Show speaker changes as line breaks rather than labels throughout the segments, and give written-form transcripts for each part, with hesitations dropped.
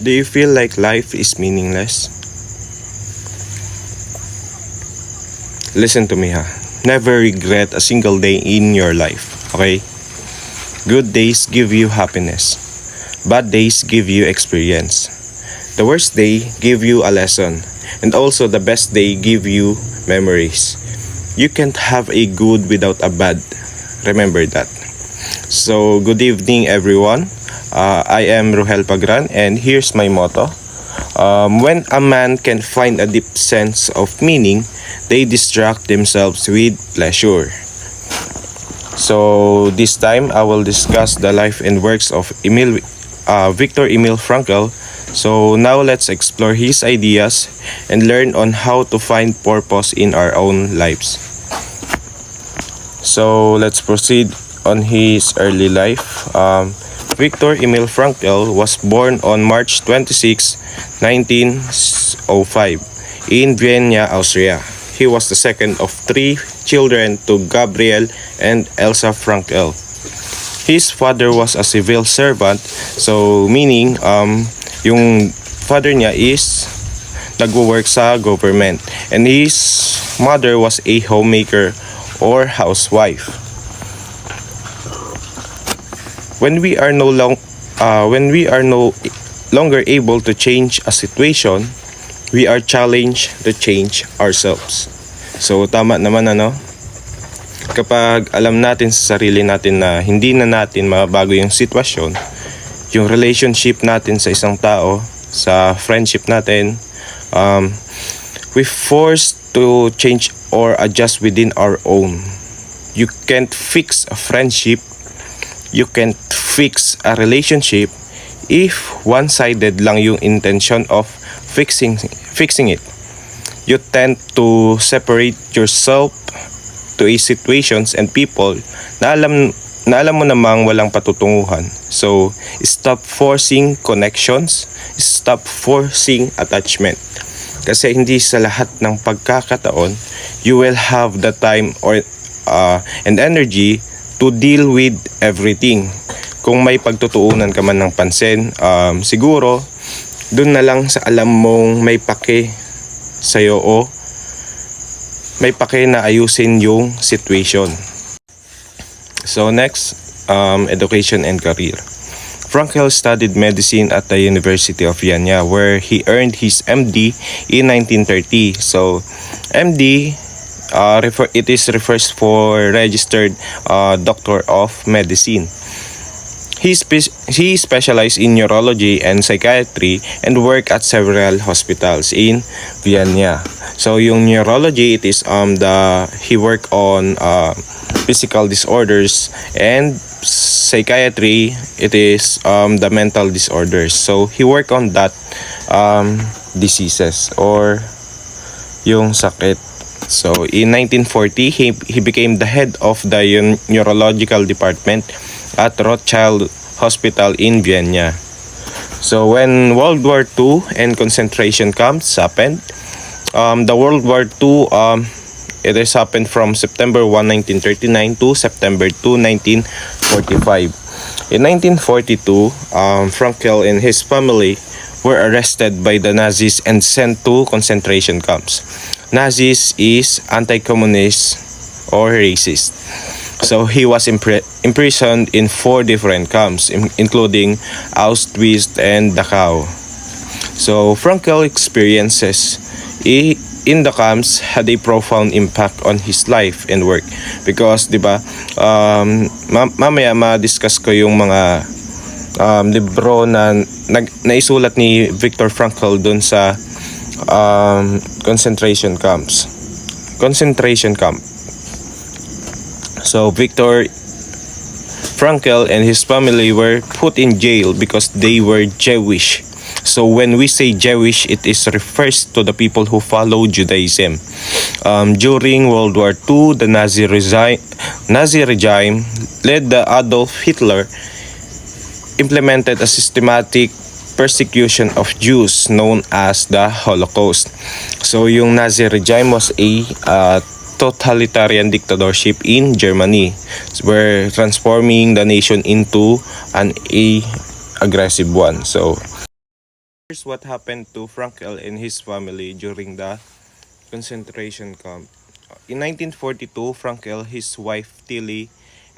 Do you feel like life is meaningless? Listen to me ha. Never regret a single day in your life, okay? Good days give you happiness. Bad days give you experience. The worst day give you a lesson. And also the best day give you memories. You can't have a good without a bad. Remember that. So, good evening everyone. I am Rohel Pagran and here's my motto. When a man can find a deep sense of meaning, they distract themselves with pleasure. So this time I will discuss the life and works of Viktor Emil Frankl. So now let's explore his ideas and learn on how to find purpose in our own lives. So let's proceed on his early life. Viktor Emil Frankl was born on March 26, 1905 in Vienna, Austria. He was the second of three children to Gabriel and Elsa Frankl. His father was a civil servant, so meaning yung father niya is nagwo-work sa government, and his mother was a homemaker or housewife. When we are no longer able to change a situation, we are challenged to change ourselves. So tama naman kapag alam natin sa sarili natin na hindi na natin mabago yung sitwasyon, yung relationship natin sa isang tao, sa friendship natin, we forced to change or adjust within our own. You can't fix a friendship, you can't fix a relationship if one-sided lang yung intention of fixing it. You tend to separate yourself to a situations and people na alam mo namang walang patutunguhan. So, stop forcing connections, stop forcing attachment. Kasi hindi sa lahat ng pagkakataon, you will have the time and energy to deal with everything. Kung may pagtutuunan ka man ng pansin, siguro dun na lang sa alam mong may pake sa'yo o may pake na ayusin yung situation. So next, education and career. Frankl studied medicine at the University of Vienna where he earned his MD in 1930. So MD, it refers for registered doctor of medicine. He specialized in neurology and psychiatry and worked at several hospitals in Vienna. So yung neurology, it is he worked on physical disorders, and psychiatry, it is the mental disorders. So he worked on that diseases or yung sakit. So in 1940, he became the head of the neurological department at Rothschild Hospital in Vienna. So when World War II and concentration camps happened, the World War II, it has happened from September 1, 1939 to September 2, 1945. In 1942, Frankl and his family were arrested by the Nazis and sent to concentration camps. Nazis is anti-communist or racist. So he was imprisoned in 4 different camps, including Auschwitz and Dachau. So Frankl experiences in the camps had a profound impact on his life and work, because mamaya ma-discuss ko yung mga libro na naisulat ni Viktor Frankl dun sa concentration camp. So Viktor Frankl and his family were put in jail because they were Jewish. So when we say Jewish, it refers to the people who follow Judaism. During World War II, the Nazi regime led by Adolf Hitler implemented a systematic persecution of Jews known as the Holocaust. So yung Nazi regime was a totalitarian dictatorship in Germany, were transforming the nation into an aggressive one. So Here's what happened to Frankel and his family during the concentration camp. In 1942, Frankel, his wife Tilly,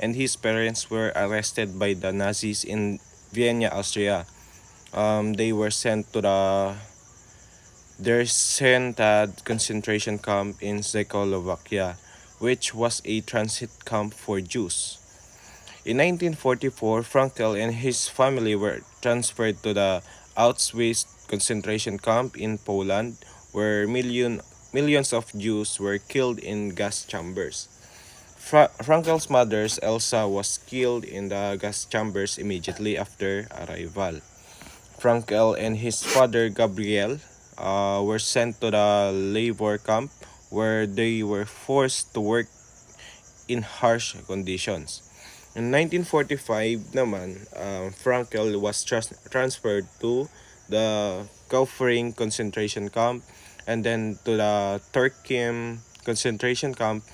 and his parents were arrested by the Nazis in Vienna, Austria. They were sent to the Dersentat concentration camp in Czechoslovakia, which was a transit camp for Jews. In 1944, Frankel and his family were transferred to the Auschwitz concentration camp in Poland, where millions of Jews were killed in gas chambers. Frankel's mother, Elsa, was killed in the gas chambers immediately after arrival. Frankel and his father, Gabriel, were sent to the labor camp where they were forced to work in harsh conditions. In 1945 naman, Frankel was transferred to the Kaufering concentration camp and then to the Turkim concentration camp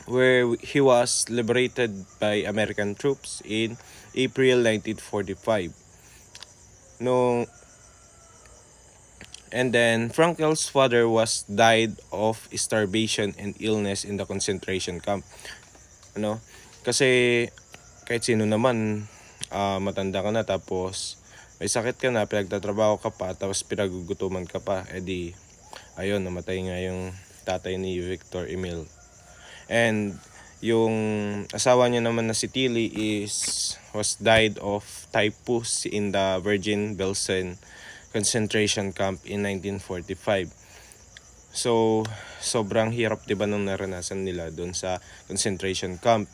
where he was liberated by American troops in April 1945. No, and then Frankel's father was died of starvation and illness in the concentration camp. Kasi kahit sino naman, matanda ka na tapos may sakit ka na, pinagtatrabaho ka pa, tapos pinagugutuman ka pa, edi ayun, namatay nga yung tatay ni Victor Emil. And yung asawa niya naman na si Tilly was died of typhus in the Virgin Belsen concentration camp in 1945. So, sobrang hirap 'di ba nung naranasan nila doon sa concentration camp.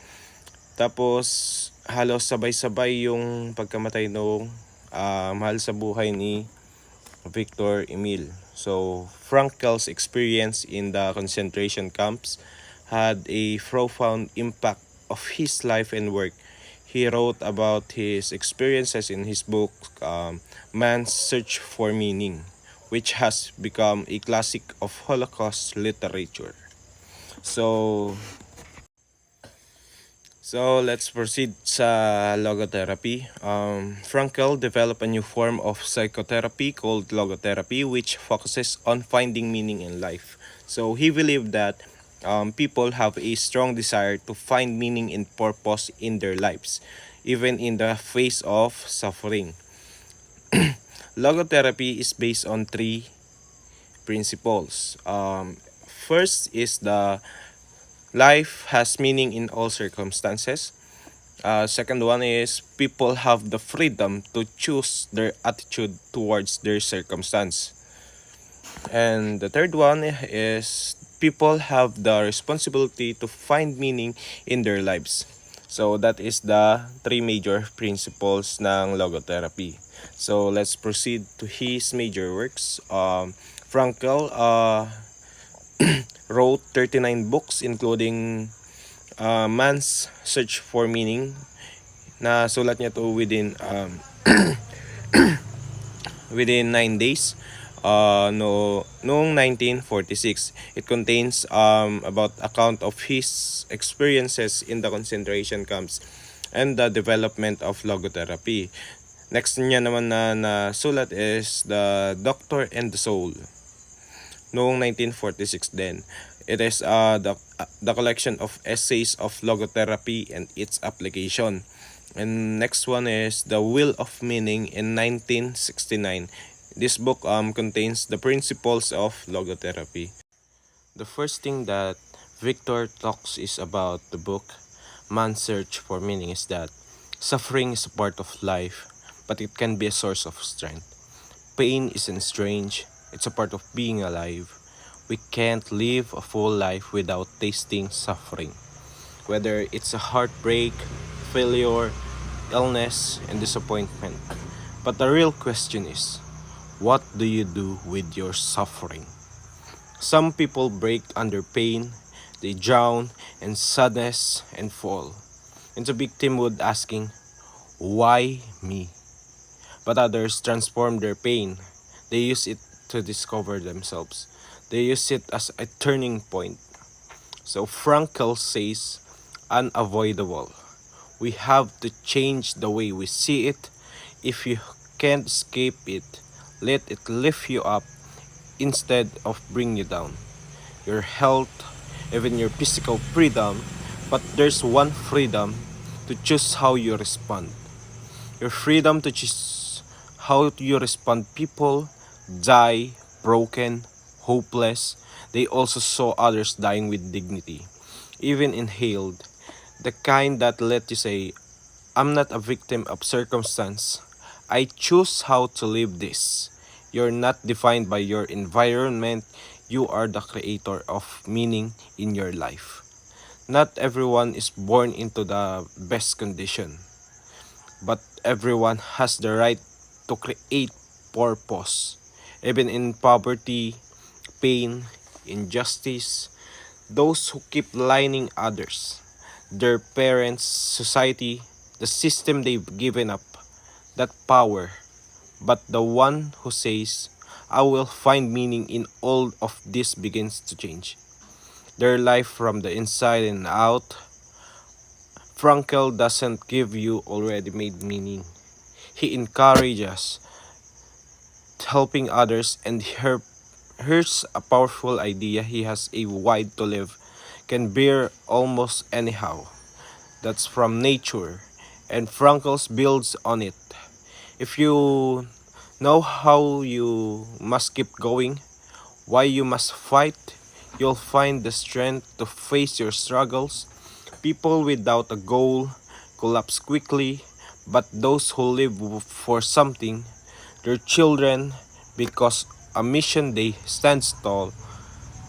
Tapos halos sabay-sabay yung pagkamatay ng mahal sa buhay ni Victor Emil. So, Frankel's experience in the concentration camps had a profound impact of his life and work. He wrote about his experiences in his book, Man's Search for Meaning, which has become a classic of Holocaust literature. So let's proceed sa logotherapy. Frankel developed a new form of psychotherapy called logotherapy, which focuses on finding meaning in life. So he believed that people have a strong desire to find meaning and purpose in their lives, even in the face of suffering. Logotherapy is based on three principles. First is the life has meaning in all circumstances. Second one is people have the freedom to choose their attitude towards their circumstance. And the third one is people have the responsibility to find meaning in their lives. So that is the three major principles ng logotherapy. So let's proceed to his major works. Frankel wrote 39 books including Man's Search for Meaning. Nasulat niya to within within 9 days. Noong 1946. It contains about account of his experiences in the concentration camps and the development of logotherapy. Next niya naman na sulat is The Doctor and the Soul. Noong 1946 din. It is the collection of essays of logotherapy and its application. And next one is The Wheel of Meaning in 1969. This book contains the principles of logotherapy. The first thing that Victor talks is about the book Man's Search for Meaning is that suffering is a part of life, but it can be a source of strength. Pain isn't strange, it's a part of being alive. We can't live a full life without tasting suffering. Whether it's a heartbreak, failure, illness, and disappointment. But the real question is, what do you do with your suffering? Some people break under pain, they drown in sadness and fall into victimhood asking, why me? But others transform their pain. They use it to discover themselves. They use it as a turning point. So Frankel says, unavoidable. We have to change the way we see it. If you can't escape it, Let it lift you up instead of bring you down. Your health, even your physical freedom, but there's one freedom to choose how you respond. Your freedom to choose how you respond. People die broken, hopeless. They also saw others dying with dignity, even inhaled. The kind that let you say, I'm not a victim of circumstance. I choose how to live this. You're not defined by your environment. You are the creator of meaning in your life. Not everyone is born into the best condition, but everyone has the right to create purpose. Even in poverty, pain, injustice, those who keep lining others, their parents, society, the system they've given up, that power. But the one who says, I will find meaning in all of this begins to change their life from the inside and out. Frankel doesn't give you already made meaning. He encourages helping others, and here's a powerful idea. He has a wide to live, can bear almost anyhow. That's from nature, and Frankel's builds on it. If you know how you must keep going, why you must fight, you'll find the strength to face your struggles. People without a goal collapse quickly, but those who live for something, their children, because a mission they stand tall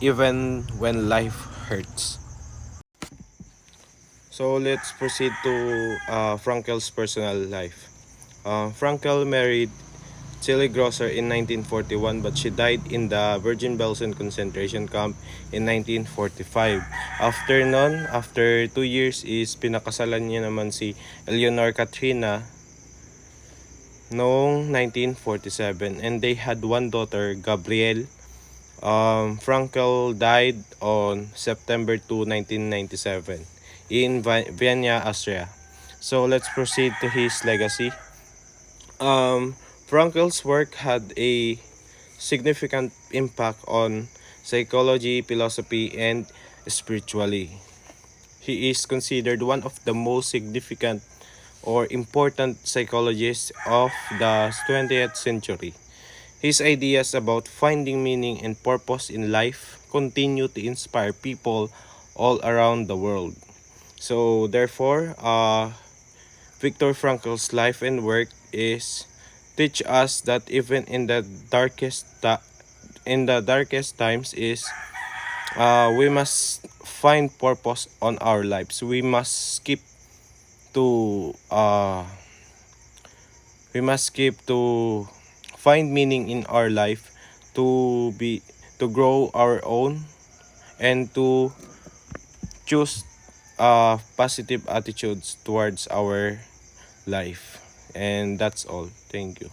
even when life hurts. So let's proceed to Frankel's personal life. Frankel married Tilly Grosser in 1941, but she died in the Bergen-Belsen concentration camp in 1945. After 2 years is pinakasalan niya naman si Eleanor Katrina noong 1947, and they had one daughter, Gabrielle. Frankel died on September 2, 1997 in Vienna, Austria. So let's proceed to his legacy. Frankel's work had a significant impact on psychology, philosophy, and spirituality. He is considered one of the most significant or important psychologists of the 20th century. His ideas about finding meaning and purpose in life continue to inspire people all around the world. So therefore, Viktor Frankl's life and work is teach us that even in the darkest times is we must find purpose on our lives. To uh, we must keep to find meaning in our life, to be to grow our own, and to choose positive attitudes towards our life. And that's all. Thank you.